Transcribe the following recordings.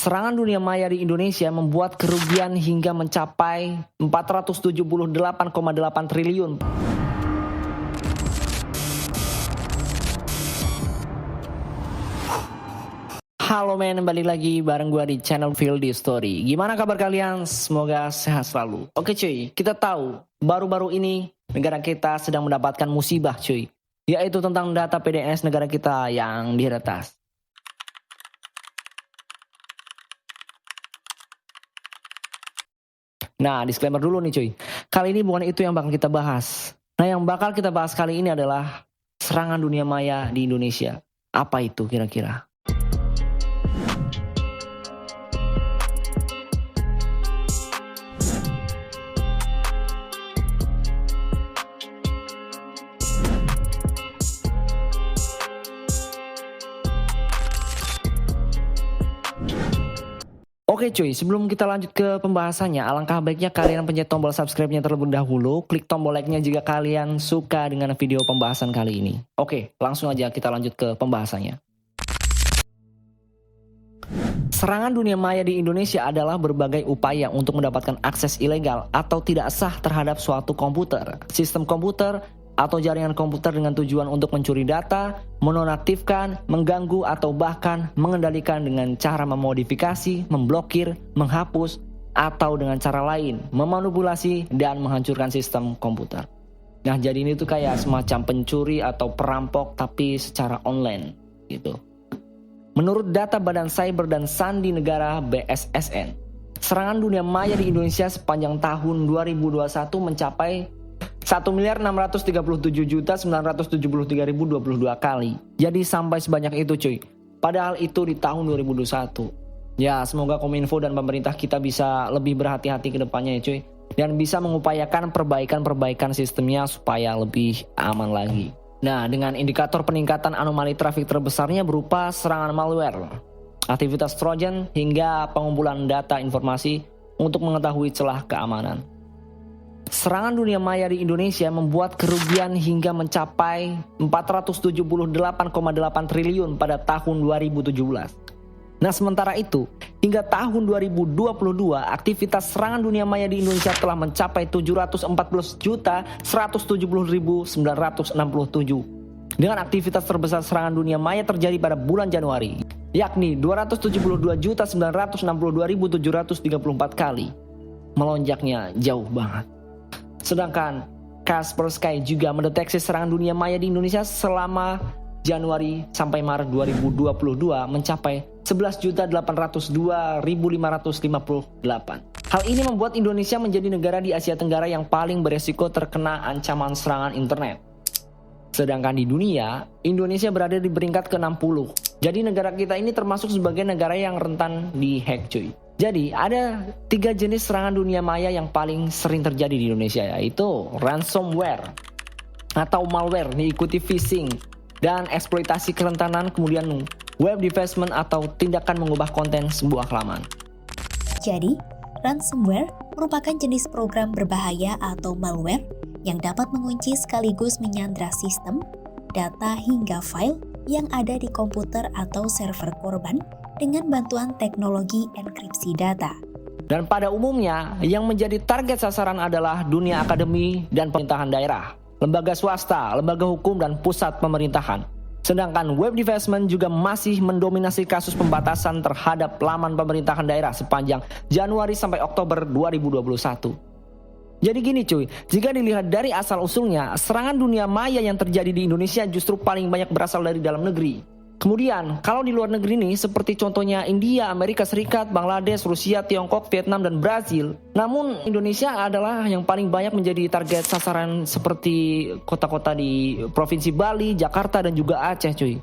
Serangan dunia maya di Indonesia membuat kerugian hingga mencapai 478,8 triliun. Halo men, balik lagi bareng gua di channel Fieldy Story. Gimana kabar kalian? Semoga sehat selalu. Oke cuy, kita tahu baru-baru ini negara kita sedang mendapatkan musibah cuy, yaitu tentang data PDNS negara kita yang diretas. Nah, disclaimer dulu nih cuy. Kali ini bukan itu yang bakal kita bahas. Nah, yang bakal kita bahas kali ini adalah serangan dunia maya di Indonesia. Apa itu kira-kira? Oke cuy, sebelum kita lanjut ke pembahasannya, alangkah baiknya kalian pencet tombol subscribe-nya terlebih dahulu, klik tombol like-nya jika kalian suka dengan video pembahasan kali ini. Oke, langsung aja kita lanjut ke pembahasannya. Serangan dunia maya di Indonesia adalah berbagai upaya untuk mendapatkan akses ilegal atau tidak sah terhadap suatu komputer, sistem komputer, atau jaringan komputer dengan tujuan untuk mencuri data, menonaktifkan, mengganggu, atau bahkan mengendalikan dengan cara memodifikasi, memblokir, menghapus, atau dengan cara lain, memanipulasi dan menghancurkan sistem komputer. Nah, jadi ini tuh kayak semacam pencuri atau perampok tapi secara online gitu. Menurut data Badan Cyber dan Sandi Negara BSSN, serangan dunia maya di Indonesia sepanjang tahun 2021 mencapai 1.637.973.022 kali. Jadi sampai sebanyak itu cuy. Padahal itu di tahun 2021. Ya, semoga Kominfo dan pemerintah kita bisa lebih berhati-hati ke depannya ya cuy. Dan bisa mengupayakan perbaikan sistemnya supaya lebih aman lagi. Nah, dengan indikator peningkatan anomali trafik terbesarnya berupa serangan malware, aktivitas trojan, hingga pengumpulan data informasi untuk mengetahui celah keamanan. Serangan dunia maya di Indonesia membuat kerugian hingga mencapai 478,8 triliun pada tahun 2017. Nah, sementara itu, hingga tahun 2022, aktivitas serangan dunia maya di Indonesia telah mencapai 714.170.967. Dengan aktivitas terbesar serangan dunia maya terjadi pada bulan Januari, yakni 272.962.734 kali. Melonjaknya jauh banget. Sedangkan Kaspersky juga mendeteksi serangan dunia maya di Indonesia selama Januari sampai Maret 2022 mencapai 11.802.558. Hal ini membuat Indonesia menjadi negara di Asia Tenggara yang paling beresiko terkena ancaman serangan internet. Sedangkan di dunia, Indonesia berada di peringkat ke-60. Jadi negara kita ini termasuk sebagai negara yang rentan di-hack cuy. Jadi ada 3 jenis serangan dunia maya yang paling sering terjadi di Indonesia, yaitu ransomware atau malware, diikuti phishing dan eksploitasi kerentanan, kemudian web defacement atau tindakan mengubah konten sebuah halaman. Jadi, ransomware merupakan jenis program berbahaya atau malware yang dapat mengunci sekaligus menyandra sistem, data hingga file yang ada di komputer atau server korban dengan bantuan teknologi enkripsi data. Dan pada umumnya, yang menjadi target sasaran adalah dunia akademi dan pemerintahan daerah, lembaga swasta, lembaga hukum, dan pusat pemerintahan. Sedangkan web defacement juga masih mendominasi kasus pembatasan terhadap laman pemerintahan daerah sepanjang Januari sampai Oktober 2021. Jadi gini cuy, jika dilihat dari asal-usulnya, serangan dunia maya yang terjadi di Indonesia justru paling banyak berasal dari dalam negeri. Kemudian, kalau di luar negeri nih, seperti contohnya India, Amerika Serikat, Bangladesh, Rusia, Tiongkok, Vietnam, dan Brazil. Namun, Indonesia adalah yang paling banyak menjadi target sasaran seperti kota-kota di Provinsi Bali, Jakarta, dan juga Aceh cuy.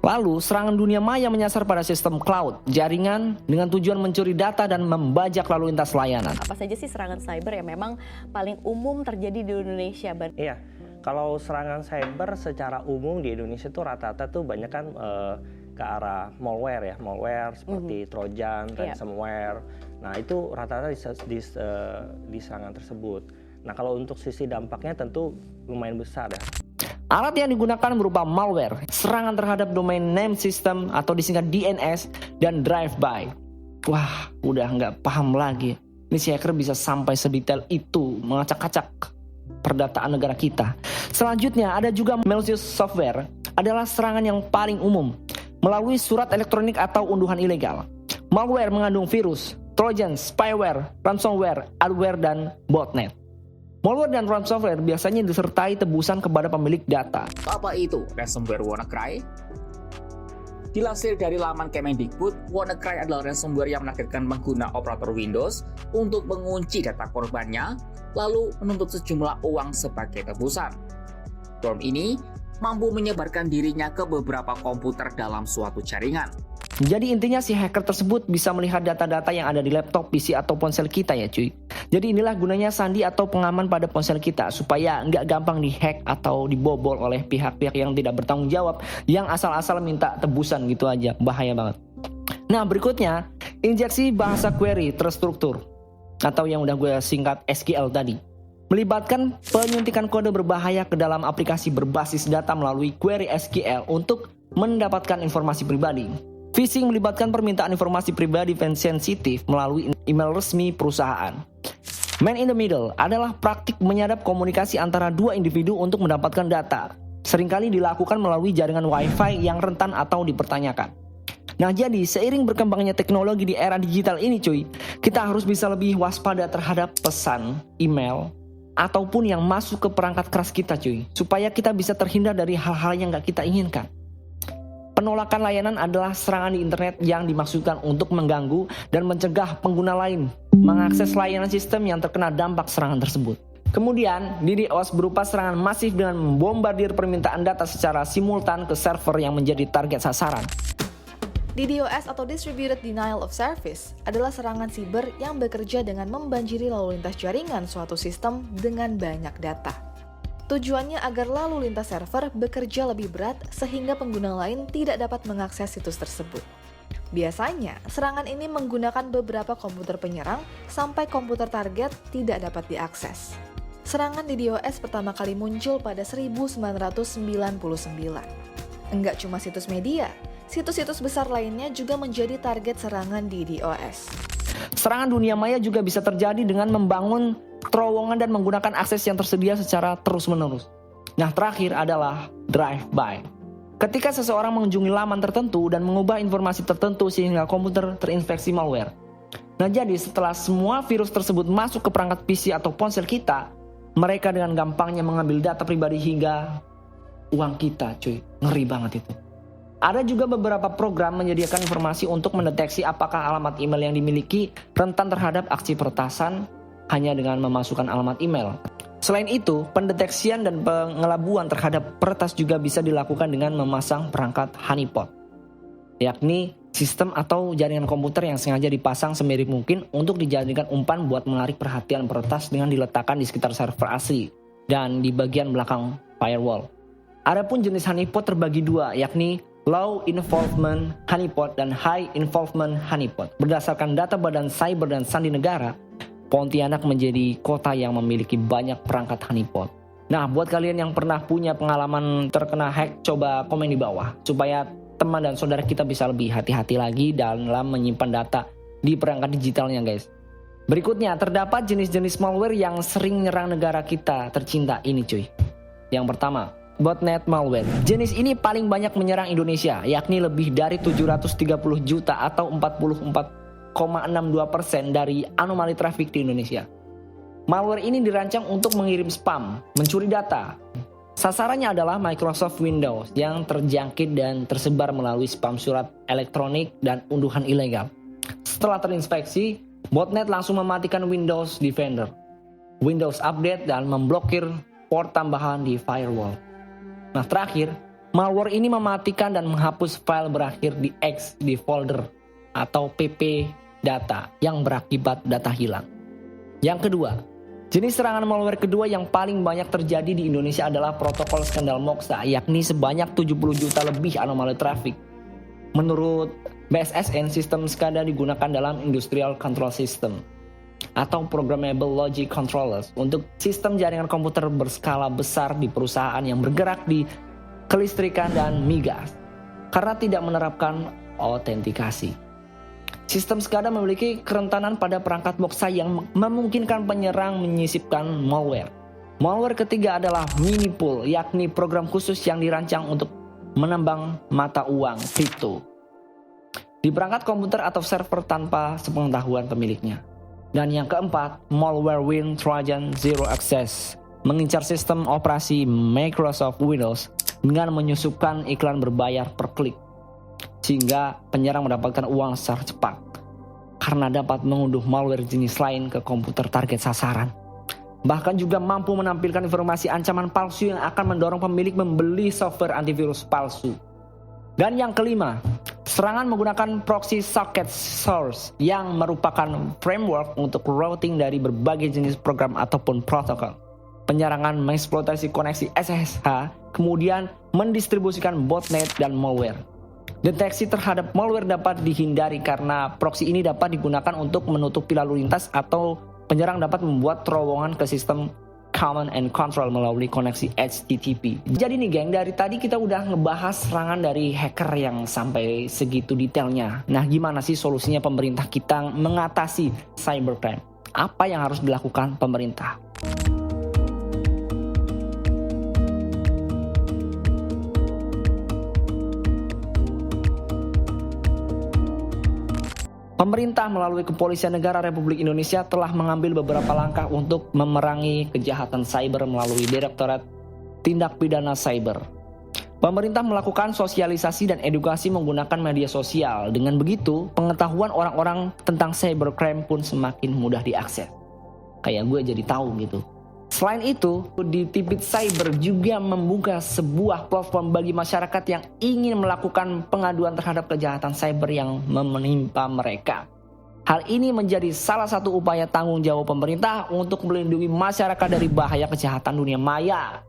Lalu, serangan dunia maya menyasar pada sistem cloud, jaringan, dengan tujuan mencuri data dan membajak lalu lintas layanan. Apa saja sih serangan cyber yang memang paling umum terjadi di Indonesia, Ban? Iya, kalau serangan cyber secara umum di Indonesia tuh rata-rata tuh banyak kan ke arah malware ya, malware seperti trojan, ransomware. Nah itu rata-rata di serangan tersebut. Nah kalau untuk sisi dampaknya tentu lumayan besar ya. Alat yang digunakan berupa malware, serangan terhadap domain name system atau disingkat DNS, dan drive-by. Wah, udah nggak paham lagi. Ini si hacker bisa sampai sedetail itu mengacak-acak perdataan negara kita. Selanjutnya ada juga malicious software, adalah serangan yang paling umum melalui surat elektronik atau unduhan ilegal. Malware mengandung virus, trojan, spyware, ransomware, adware, dan botnet. Malware dan ransomware biasanya disertai tebusan kepada pemilik data. Apa itu ransomware WannaCry? Dilansir dari laman Kemendikbud, WannaCry adalah ransomware yang menargetkan pengguna operator Windows untuk mengunci data korbannya, lalu menuntut sejumlah uang sebagai tebusan. Worm ini mampu menyebarkan dirinya ke beberapa komputer dalam suatu jaringan. Jadi intinya si hacker tersebut bisa melihat data-data yang ada di laptop, PC, atau ponsel kita ya cuy. Jadi inilah gunanya sandi atau pengaman pada ponsel kita supaya nggak gampang dihack atau dibobol oleh pihak-pihak yang tidak bertanggung jawab, yang asal-asal minta tebusan gitu aja. Bahaya banget. Nah berikutnya, injeksi bahasa query terstruktur atau yang udah gue singkat SQL tadi. Melibatkan penyuntikan kode berbahaya ke dalam aplikasi berbasis data melalui query SQL untuk mendapatkan informasi pribadi. Phishing melibatkan permintaan informasi pribadi dan sensitif melalui email resmi perusahaan. Man in the middle adalah praktik menyadap komunikasi antara dua individu untuk mendapatkan data. Seringkali dilakukan melalui jaringan Wi-Fi yang rentan atau dipertanyakan. Nah jadi seiring berkembangnya teknologi di era digital ini cuy, kita harus bisa lebih waspada terhadap pesan, email, ataupun yang masuk ke perangkat keras kita cuy, supaya kita bisa terhindar dari hal-hal yang gak kita inginkan. Penolakan layanan adalah serangan di internet yang dimaksudkan untuk mengganggu dan mencegah pengguna lain mengakses layanan sistem yang terkena dampak serangan tersebut. Kemudian, DDoS berupa serangan masif dengan membombardir permintaan data secara simultan ke server yang menjadi target sasaran. DDoS atau Distributed Denial of Service adalah serangan siber yang bekerja dengan membanjiri lalu lintas jaringan suatu sistem dengan banyak data. Tujuannya agar lalu lintas server bekerja lebih berat sehingga pengguna lain tidak dapat mengakses situs tersebut. Biasanya, serangan ini menggunakan beberapa komputer penyerang sampai komputer target tidak dapat diakses. Serangan DDoS pertama kali muncul pada 1999. Enggak cuma situs media, situs-situs besar lainnya juga menjadi target serangan DDoS. Serangan dunia maya juga bisa terjadi dengan membangun terowongan dan menggunakan akses yang tersedia secara terus-menerus. Nah, terakhir adalah drive-by. Ketika seseorang mengunjungi laman tertentu dan mengubah informasi tertentu sehingga komputer terinfeksi malware. Nah, jadi setelah semua virus tersebut masuk ke perangkat PC atau ponsel kita, mereka dengan gampangnya mengambil data pribadi hingga uang kita, cuy. Ngeri banget itu. Ada juga beberapa program menyediakan informasi untuk mendeteksi apakah alamat email yang dimiliki rentan terhadap aksi peretasan hanya dengan memasukkan alamat email. Selain itu, pendeteksian dan pengelabuan terhadap peretas juga bisa dilakukan dengan memasang perangkat honeypot, yakni sistem atau jaringan komputer yang sengaja dipasang semirip mungkin untuk dijadikan umpan buat menarik perhatian peretas dengan diletakkan di sekitar server asli dan di bagian belakang firewall. Adapun jenis honeypot terbagi dua, yakni Low Involvement Honeypot dan High Involvement Honeypot. Berdasarkan data Badan Cyber dan Sandi Negara, Pontianak menjadi kota yang memiliki banyak perangkat honeypot. Nah, buat kalian yang pernah punya pengalaman terkena hack, coba komen di bawah supaya teman dan saudara kita bisa lebih hati-hati lagi dalam menyimpan data di perangkat digitalnya, guys. Berikutnya, terdapat jenis-jenis malware yang sering menyerang negara kita tercinta ini, cuy. Yang pertama, botnet malware. Jenis ini paling banyak menyerang Indonesia, yakni lebih dari 730 juta atau 44,62% dari anomali traffic di Indonesia. Malware ini dirancang untuk mengirim spam, mencuri data. Sasarannya adalah Microsoft Windows yang terjangkit dan tersebar melalui spam surat elektronik dan unduhan ilegal. Setelah terinspeksi, botnet langsung mematikan Windows Defender, Windows Update, dan memblokir port tambahan di firewall. Nah, terakhir, malware ini mematikan dan menghapus file berakhir di X di folder atau PP data yang berakibat data hilang. Yang kedua, jenis serangan malware kedua yang paling banyak terjadi di Indonesia adalah protokol skandal Moxa, yakni sebanyak 70 juta lebih anomali traffic. Menurut BSSN, sistem SCADA digunakan dalam Industrial Control System. atau Programmable Logic Controllers untuk sistem jaringan komputer berskala besar di perusahaan yang bergerak di kelistrikan dan migas karena tidak menerapkan autentikasi. Sistem SCADA memiliki kerentanan pada perangkat boksa yang memungkinkan penyerang menyisipkan malware. Malware ketiga adalah minipool, yakni program khusus yang dirancang untuk menambang mata uang kripto di perangkat komputer atau server tanpa sepengetahuan pemiliknya. Dan yang keempat, malware Win Trojan Zero Access, mengincar sistem operasi Microsoft Windows dengan menyusupkan iklan berbayar per klik, sehingga penyerang mendapatkan uang secara cepat karena dapat mengunduh malware jenis lain ke komputer target sasaran. Bahkan juga mampu menampilkan informasi ancaman palsu yang akan mendorong pemilik membeli software antivirus palsu. Dan yang kelima, serangan menggunakan proxy socket source yang merupakan framework untuk routing dari berbagai jenis program ataupun protokol. Penyerangan mengeksploitasi koneksi SSH, kemudian mendistribusikan botnet dan malware. Deteksi terhadap malware dapat dihindari karena proxy ini dapat digunakan untuk menutupi lalu lintas atau penyerang dapat membuat terowongan ke sistem command and control melalui koneksi HTTP. Jadi nih geng, dari tadi kita udah ngebahas serangan dari hacker yang sampai segitu detailnya. Nah, gimana sih solusinya pemerintah kita mengatasi cybercrime? Apa yang harus dilakukan pemerintah? Pemerintah melalui Kepolisian Negara Republik Indonesia telah mengambil beberapa langkah untuk memerangi kejahatan cyber melalui Direktorat Tindak Pidana Cyber. Pemerintah melakukan sosialisasi dan edukasi menggunakan media sosial. Dengan begitu, pengetahuan orang-orang tentang cybercrime pun semakin mudah diakses. Kayak gue jadi tahu gitu. Selain itu, di Tipit Cyber juga membuka sebuah platform bagi masyarakat yang ingin melakukan pengaduan terhadap kejahatan cyber yang menimpa mereka. Hal ini menjadi salah satu upaya tanggung jawab pemerintah untuk melindungi masyarakat dari bahaya kejahatan dunia maya.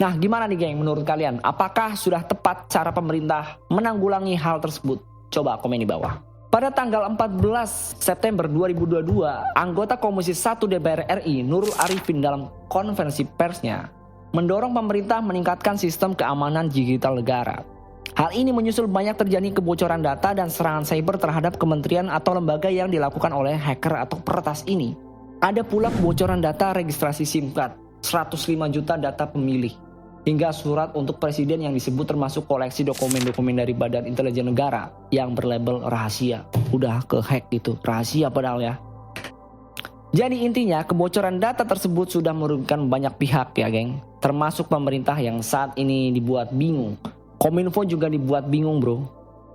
Nah, gimana nih geng menurut kalian? Apakah sudah tepat cara pemerintah menanggulangi hal tersebut? Coba komen di bawah. Pada tanggal 14 September 2022, anggota Komisi 1 DPR RI Nurul Arifin dalam konferensi persnya mendorong pemerintah meningkatkan sistem keamanan digital negara. Hal ini menyusul banyak terjadi kebocoran data dan serangan cyber terhadap kementerian atau lembaga yang dilakukan oleh hacker atau peretas ini. Ada pula kebocoran data registrasi SIM card, 105 juta data pemilih, hingga surat untuk presiden yang disebut termasuk koleksi dokumen-dokumen dari Badan Intelijen Negara yang berlabel rahasia. Udah ke-hack gitu, rahasia padahal ya. Jadi intinya kebocoran data tersebut sudah merugikan banyak pihak ya geng, termasuk pemerintah yang saat ini dibuat bingung. Kominfo juga dibuat bingung bro.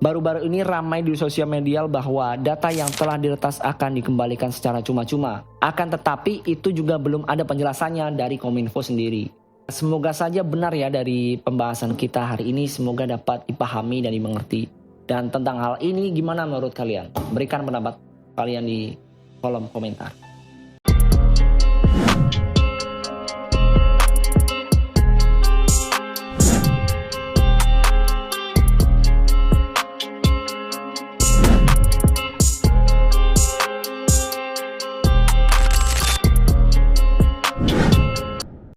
Baru-baru ini ramai di sosial media bahwa data yang telah diretas akan dikembalikan secara cuma-cuma. Akan tetapi itu juga belum ada penjelasannya dari Kominfo sendiri. Semoga saja benar ya dari pembahasan kita hari ini, semoga dapat dipahami dan dimengerti. Dan tentang hal ini gimana menurut kalian? Berikan pendapat kalian di kolom komentar.